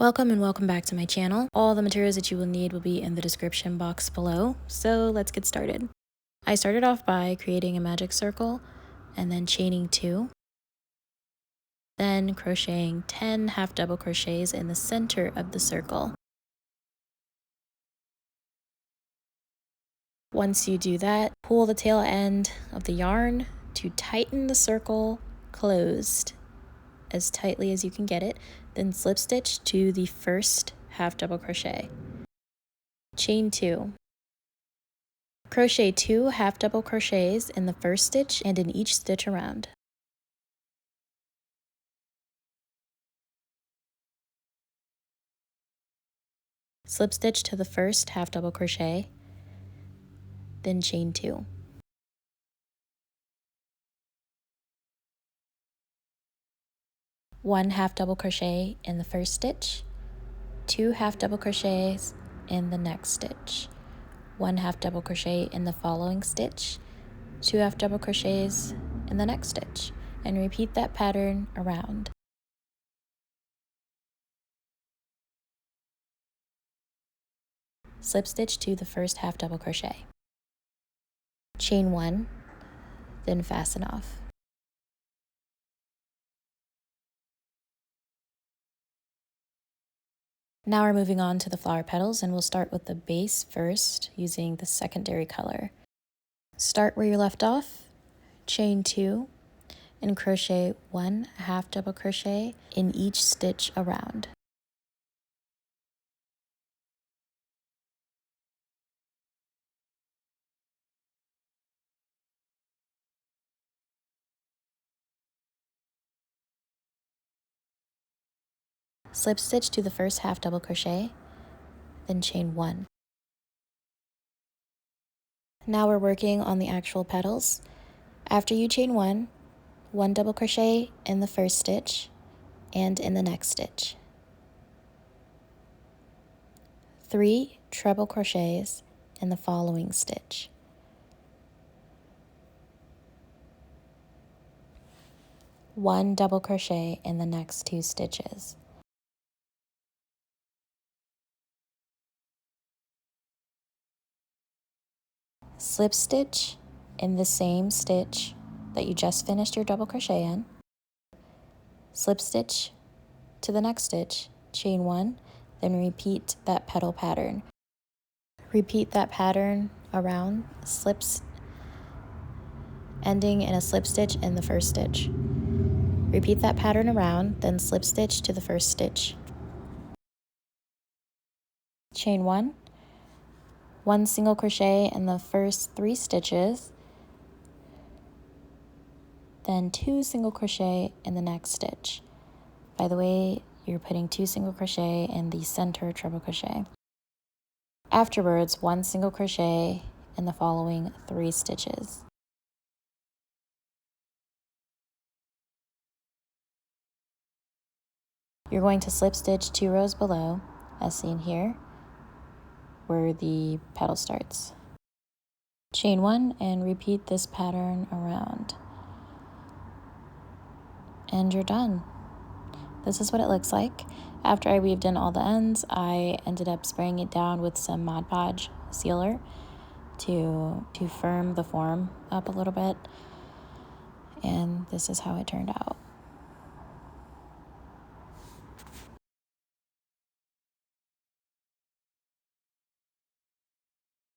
Welcome and welcome back to my channel. All the materials that you will need will be in the description box below, so let's get started. I started off by creating a magic circle and then chaining 2, then crocheting 10 half double crochets in the center of the circle. Once you do that, pull the tail end of the yarn to tighten the circle closed as tightly as you can get it, then slip stitch to the first half double crochet. Chain 2. Crochet 2 half double crochets in the first stitch and in each stitch around. Slip stitch to the first half double crochet, then chain 2. One half double crochet in the first stitch, 2 half double crochets in the next stitch, 1 half double crochet in the following stitch, 2 half double crochets in the next stitch, and repeat that pattern around. Slip stitch to the first half double crochet. Chain 1, then fasten off. Now we're moving on to the flower petals, and we'll start with the base first using the secondary color. Start where you left off, chain 2, and crochet 1 half double crochet in each stitch around. Slip stitch to the first half double crochet, then chain 1. Now we're working on the actual petals. After you chain 1, 1 double crochet in the first stitch and in the next stitch. 3 treble crochets in the following stitch. 1 double crochet in the next 2 stitches. Slip stitch in the same stitch that you just finished your double crochet in. Slip stitch to the next stitch, chain 1, then repeat that petal pattern. Repeat that pattern around, slips ending in a slip stitch in the first stitch. Repeat that pattern around, then slip stitch to the first stitch. Chain 1, 1 single crochet in the first 3 stitches, then 2 single crochet in the next stitch. By the way, you're putting 2 single crochet in the center treble crochet. Afterwards, 1 single crochet in the following 3 stitches. You're going to slip stitch 2 rows below, as seen here, where the petal starts. Chain 1 and repeat this pattern around. And you're done. This is what it looks like. After I weaved in all the ends, I ended up spraying it down with some Mod Podge sealer to firm the form up a little bit. And this is how it turned out.